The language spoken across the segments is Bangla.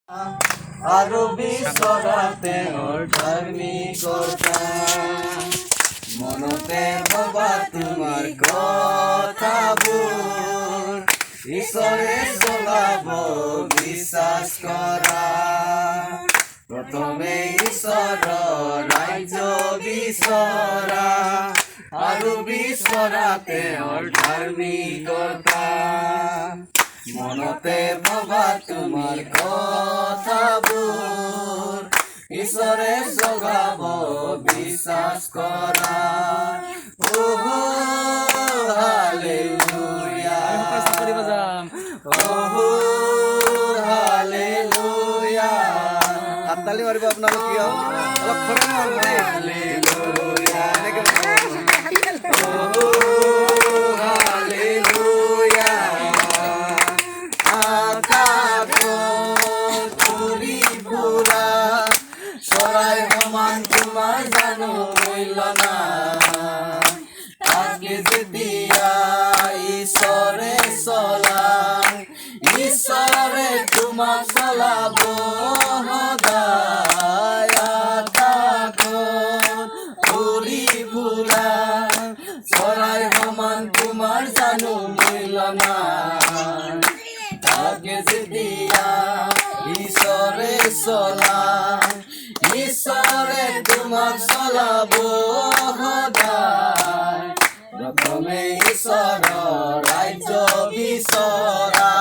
আৰু বিচৰাতে ধাৰ্মিকতা মনতে ভবা তোমাৰ কথাবোৰ ঈশ্বৰে চলাব বিশ্বাস কৰা প্ৰথমে ঈশ্বৰৰ ৰাজ্য বিচৰা আৰু বিচৰাতে ধাৰ্মিকতা মনতে ভবা তোমাৰ কথাবোৰ ঈশ্বৰে জগাব বিশ্বাস কৰা হালেলুয়া হালেলুয়া হাততালি মাৰিব আপোনালোক কিয় অলপ হালেলুয়া চৰাই সমান তোমাৰ জানো মূল্য নাই তাকে যেতিয়া ঈশ্বৰে চলায় ঈশ্বৰে তোমাক চলাব সদায় আকাশত উৰি ফুৰা চৰাই সমান তোমাৰ জানো মূল্য নাই তাকে যেতিয়া ঈশ্বৰে চলায় ঈশ্বৰে তোমাক চলাব সদায় প্ৰথমে ঈশ্বৰৰ ৰাজ্য বিচৰা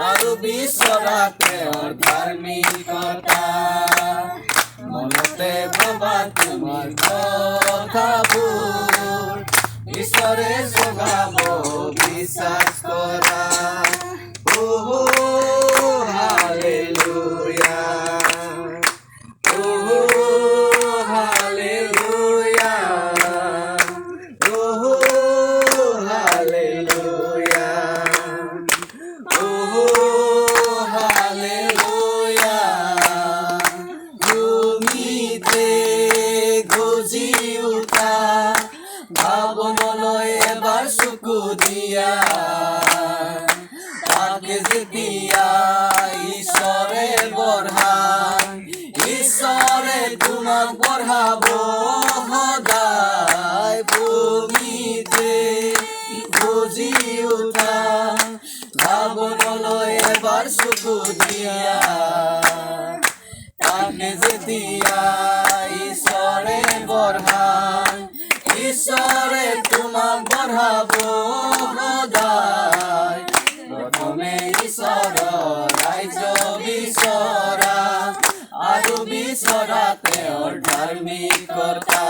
আৰু বিচৰা তেওঁৰ ধাৰ্মিকতা মনতে ভবা তোমাৰ কথাবোৰ ঈশ্বৰে জগাব বিশ্বাস কৰা হালেলুয়া ভাৱনলৈ এবাৰ চকু দিয়া তাকে যেতিয়া ঈশ্বৰে বঢ়ায় ঈশ্বৰে তোমাক বঢ়াব সদায় ভূমিতে বুজি উঠা ভাৱনলৈ এবাৰ চকু দিয়া তাকে যেতিয়া ঈশ্বৰে বঢ়ায় ঈশ্বৰে তোমাক বঢ়াব সদায় প্ৰথমে ঈশ্বৰৰ ৰাজ্য বিচৰা আৰু বিচৰা তেওঁৰ ধাৰ্মিকতা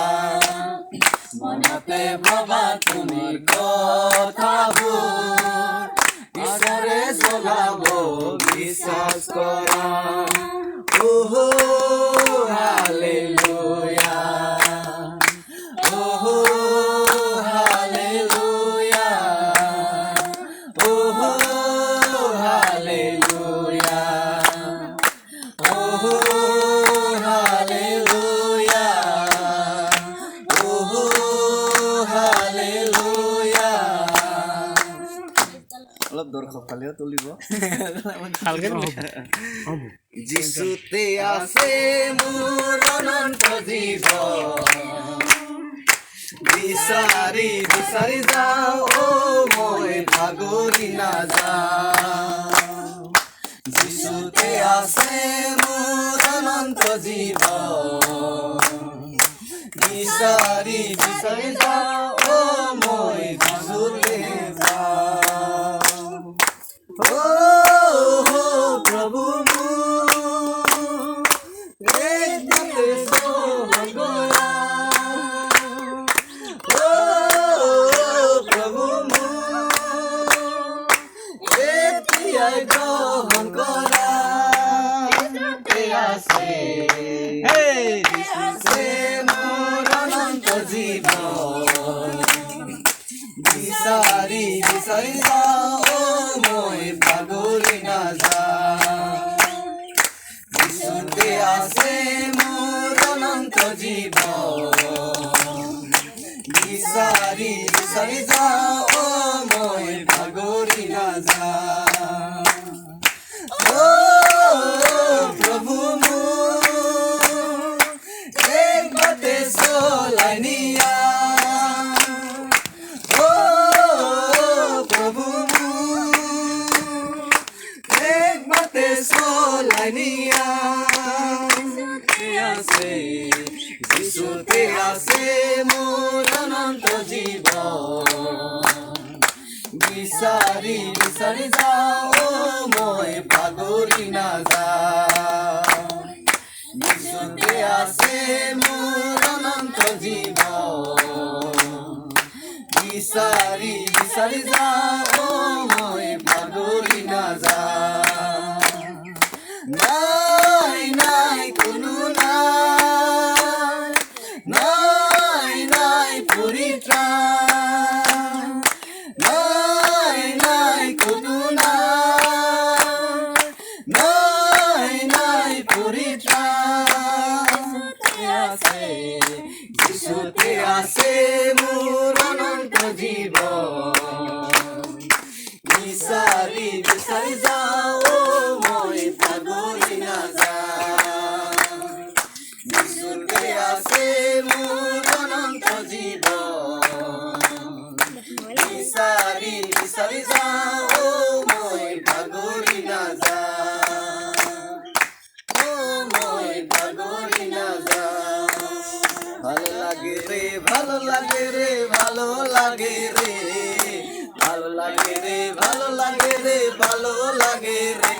মনতে ভবা তুমি কথাবোৰ ঈশ্বৰে চলাব বিশ্বাস কৰা হালেলুয়া অলপ দৰ্শক ফালেও তুলিব যিচুতে আছে মোৰ অনন্ত জীৱন বিচাৰি বিচাৰি যাওঁ মই ভাগৰি নাযাওঁ যিচুতে আছে মোৰ অনন্ত জীৱন বিচাৰি বিচাৰি যাওঁ মই যিচুতে যাওঁ प्रभु प्रभु গ্রহণ করা মোর অনন্ত জীবন বিচারি বিচারি যাও মই ভাগরি না যিশুতে আছে মোর অনন্ত জীবন বিচারি বিচারি যাও মই ভাগরি না চলাই নিয়া আছে যিশুতে আছে মোৰ অনন্ত জীৱন বিচাৰি বিচাৰি যাওঁ মই পাগৰি নাযাওঁ যিশুতে আছে মোৰ অনন্ত জীৱন বিচাৰি বিচাৰি যাওঁ মই পাগৰি নাযাওঁ নাই নাই কোনো নাই নাই নাই পৰিত্ৰাণ নাই নাই কোনো নাই নাই নাই পৰিত্ৰাণ আছে যিশুতে আছে মোৰ অনন্ত জীৱন বিচাৰি বিচাৰি যাওঁ মই পাগৰি নাযাওঁ যিশুতে আছে মোৰ অনন্ত জীৱন বিচাৰি বিচাৰি যাওঁ মই পাগৰি নাযাওঁ মই পাগৰি নাযাওঁ ভালো লাগে রে ভালো লাগে রে ভালো লাগে রে ভালো লাগে রে ভালো লাগে রে ভালো লাগে রে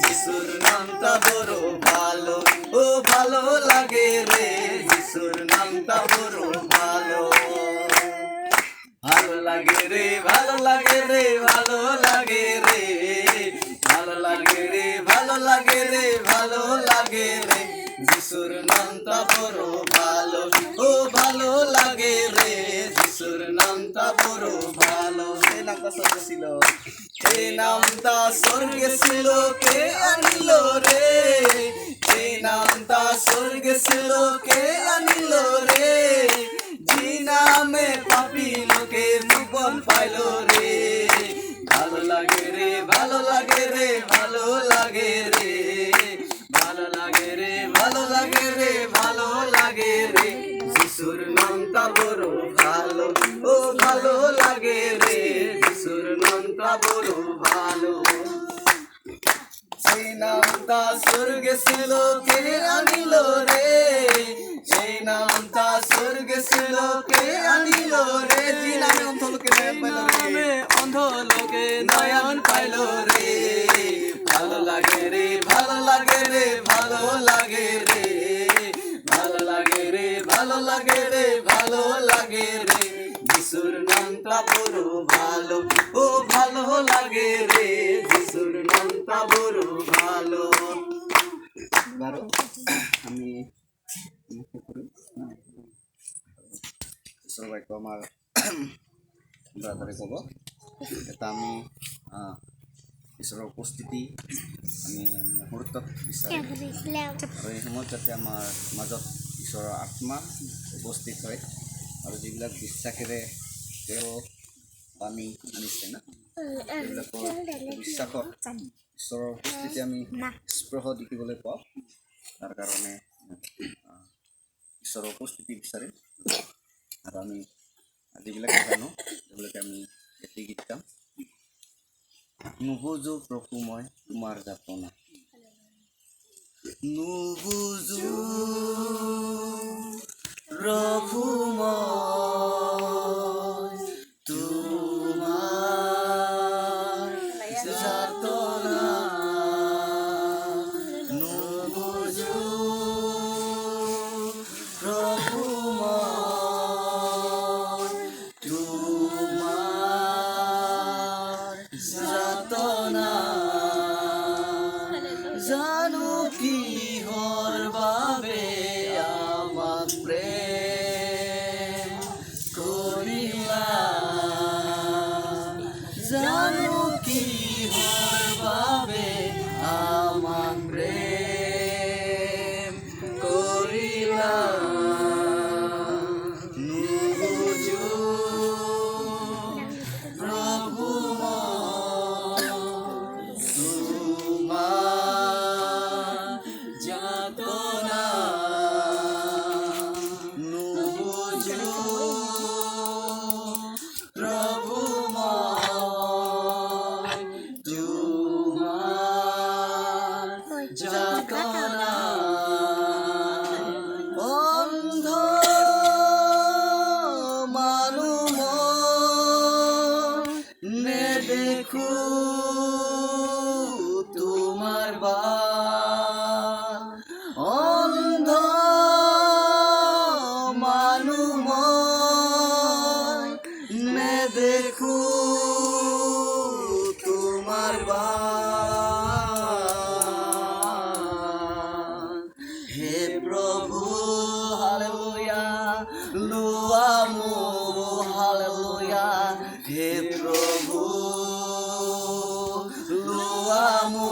যিশুর নামটা বড় ভালো ও ভালো লাগে রে যিশুর নামটা বড় ভালো ভালো লাগে রে ভালো লাগে রে ভালো লাগে রে ভালো লাগে রে ভালো লাগে রে ভালো লাগে রে যিশুর নামটা বড় ভালো ও ভালো লাগে রে যিশুর নামটা বড় ভালো এই নামটা স্বর্গে ছিল এই নামটা স্বর্গে ছিল কে আনিল রে এই নামটা স্বর্গে ছিল কে আনিল রে যে নামে পাপী লোকে জীবন পাইল রে ভালো লাগে রে ভালো লাগে রে ভালো লাগে রে ভালো লাগে রে ভালো লাগে রে ভালো লাগে রে যিশুর নামটা বড় ভালো ও ভালো লাগে রে যিশুর নামটা বড় ভালো সেই নামটা স্বর্গে ছিল কে আনিল রে সেই নামটা স্বর্গে ছিল কে আনিল রে যে নামে অন্ধ লোকে নয়ন পাইল রে ভালো লাগে রে ভালো লাগে রে ভালো লাগে রে ভালো লাগে রে ভালো লাগে রে ভালো লাগে রে যিশুর নামটা বড় ভালো ও ভালো লাগে রে যিশুর নামটা বড় ভালো আমি সবাইকে আমার ব্রাদারে কব এটা আমি ঈশ্বৰৰ উপস্থিতি আমি মুহূৰ্তত বিচাৰিম আৰু এই সময়ত যাতে আমাৰ মাজত ঈশ্বৰৰ আত্মা উপস্থিত হয় আৰু যিবিলাক বিশ্বাসেৰে তেওঁ পানী আনিছে না সেইবিলাকৰ বিশ্বাসত ঈশ্বৰৰ উপস্থিতি আমি স্পৰ্শ দেখিবলৈ পাওঁ তাৰ কাৰণে ঈশ্বৰৰ উপস্থিতি বিচাৰিম আৰু আমি যিবিলাকে জানো সেইবিলাকে আমি এটি গীত গাম নুবুজো প্ৰভু মই তোমাৰ যাতনা নুবুজো প্ৰভু মই তোমাৰ যাতনা নুবুজো প্ৰভু মই তোমাৰ যাতনা জানো কিহৰ বাবে আমাক প্ৰেম কৰিলা জানো কিহৰ বাবে আমাক প্ৰেম কৰিলা নুবুজো প্ৰভু মই তোমাৰ যাতনা নুবুজো প্ৰভু মই তোমাৰ যাতনা অন্ধ মানুষ নে দেখু তোমার বা অন্ধ মানুষ নে দেখু তোমার বা হে প্রভু হালেলুয়া লুয়ামু হালেলুয়া হে প্রভু লুয়ামু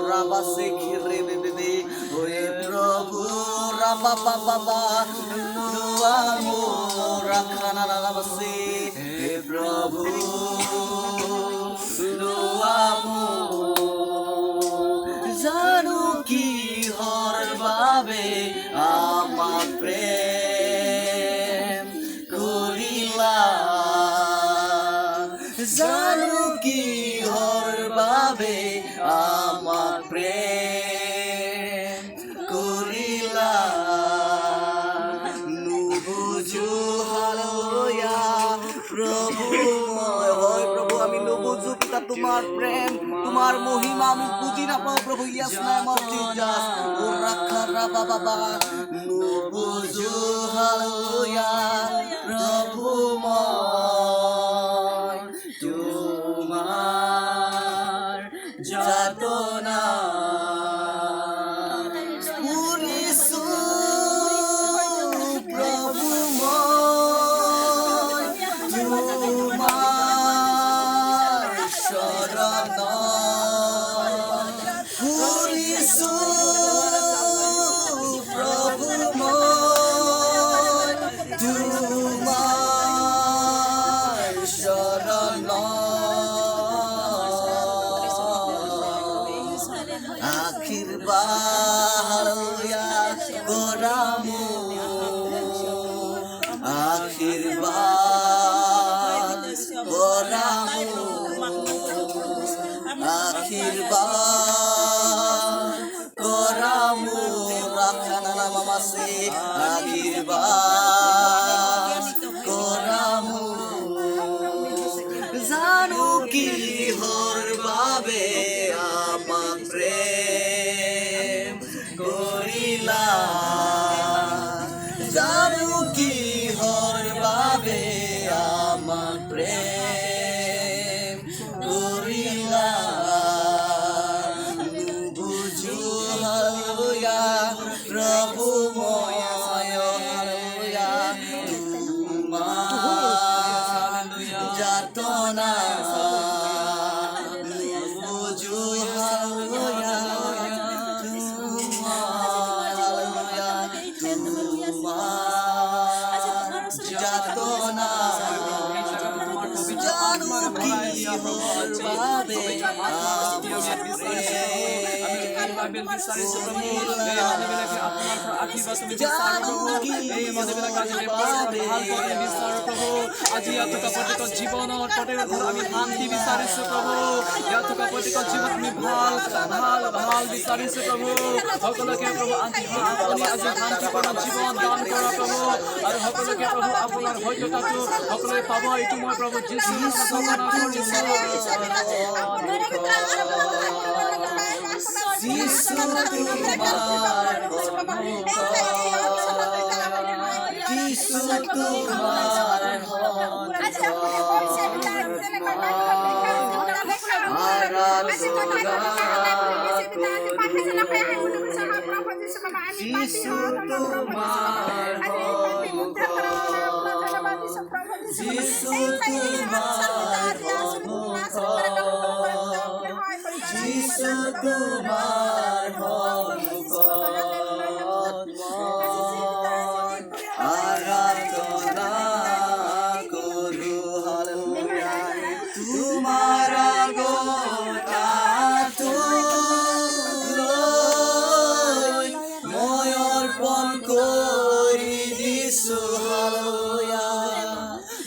রাবা শিখরে বেবে হে প্রভু রাবা বাবা লুয়ামু রাখানা রাবাসি হে প্রভু লুয়ামু জানো কি হর বাবে আমার প্রেম করিলা জানো কি হর বাবে আমার প্রেম করিলা নুবুঝু হালেলুয়া প্রভু হয় প্রভু আমি নুবুঝু পিতা তোমার প্রেম তোমার মহিমা আমি বুঝি না পাও প্রভু ইয়েস নেম অফ জিসাস ও রাখা রাবা বাবা নুবুঝু হালেলুয়া প্রভু ময় তোমার যাতনা পুরিসু প্রভু ময় তোমার শরণ পুরিসু প্রভু ময় তোমার শরণ আশীর্বাদ গোরামু আশীর্বাদ গোরামু আশীর্বাদ গোরামু রাখানা মামাসি আশীর্বাদ গোরামু জানো কি হর বাবে আমার প্রেম করিলা জানো কি হর বাবে আমার প্রেম করিলা বুঝু হালেলুয়া প্রভু ময় হালেলুয়া তোমার যাতনা বুঝু হালেলুয়া যাতনা জানো কি হর বাবে আজি ইয়াতকা প্ৰতিক জীৱনৰ প্ৰতিৰোধ আমি শান্তি বিচাৰিছো প্ৰভু ইয়াতকা প্ৰতিক জীৱন আমি ভাল ভাল ভাল বিচাৰিছো প্ৰভু সকলোকে প্ৰভু আপুনি আজি শান্তিপূৰ্ণ জীৱন দান কৰা প্ৰভু আৰু সকলোকে প্ৰভু আপোনাৰ সত্যতাটো সকলোৱে পাব এইটো মই প্ৰভু যীশুৰ নামত কৰিছো যিশু তোমার যিশু তোমার যিশু তোমার যিশু যিশু তোমার আরাধনা করু হালেলুয়া তোমার আগত মই অর্পণ করি দিছো হালেলুয়া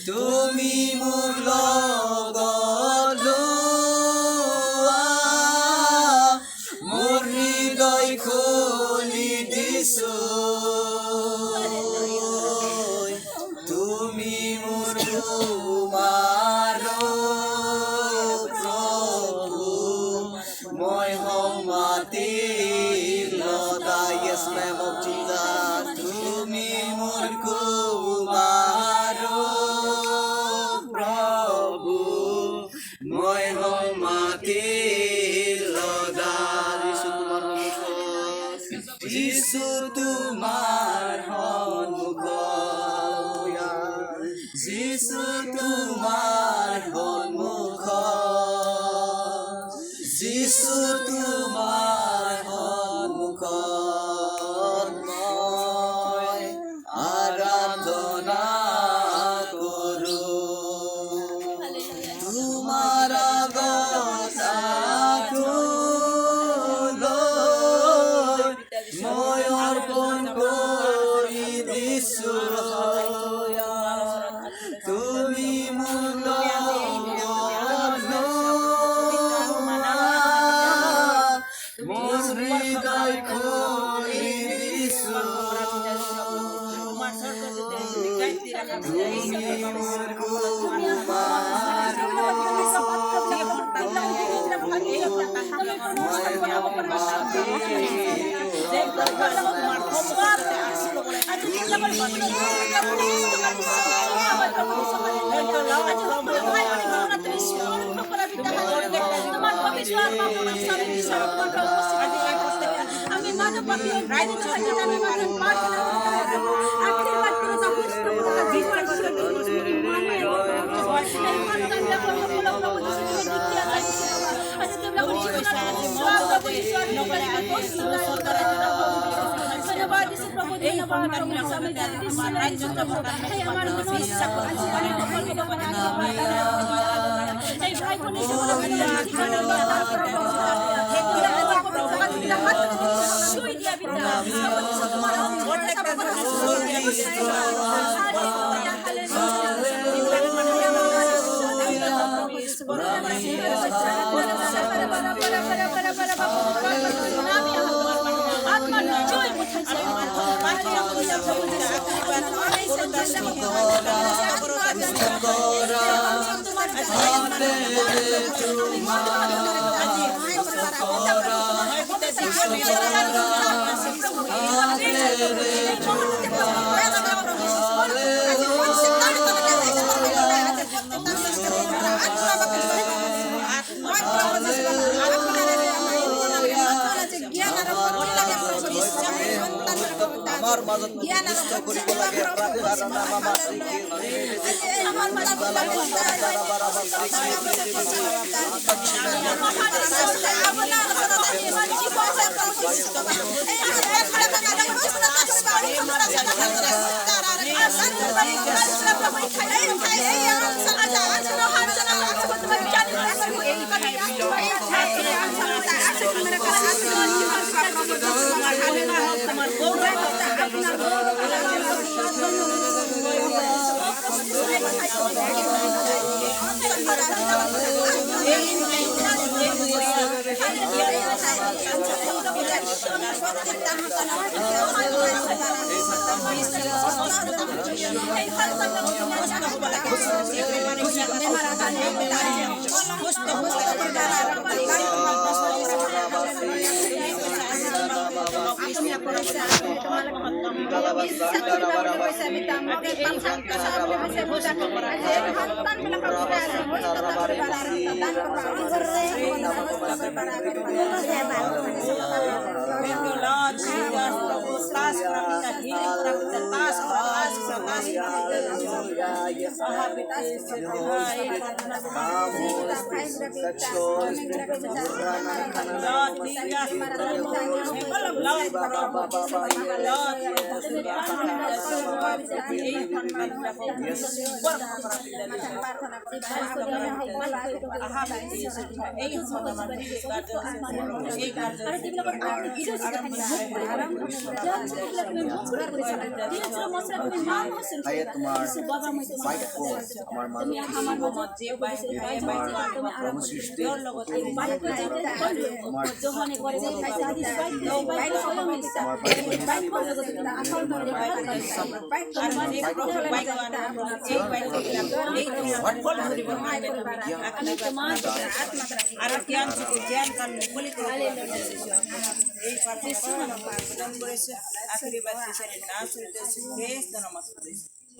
তুমি মোক লগত লোৱা মোৰ হৃদয় খুলি দিছো তুমি মোর কুমাৰো প্ৰভু মই মাতি লদা yes name of Jesus তুমি মোর কুমাৰো প্ৰভু মই মাতি লদা যিশু তোমাৰ সন্মুখত যিশু তোমাৰ সন্মুখত যিশু তোমাৰ সন্মুখত মই আৰাধনা কৰোঁ তোমাৰ আগত মই অৰ্পণ কৰি দিছো তুমি মোক মোৰ হৃদয় খুলি দিছো তুমি মোৰ আমাৰ মাজত প্ৰতিষ্ঠিত কৰিব লাগে প্ৰাৰ্থনা মামা fight for আমাৰ মাজত প্ৰভু সৃষ্টি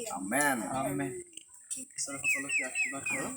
Amen. ঈশ্বৰৰ সকলকে আশীৰ্বাদ কৰক।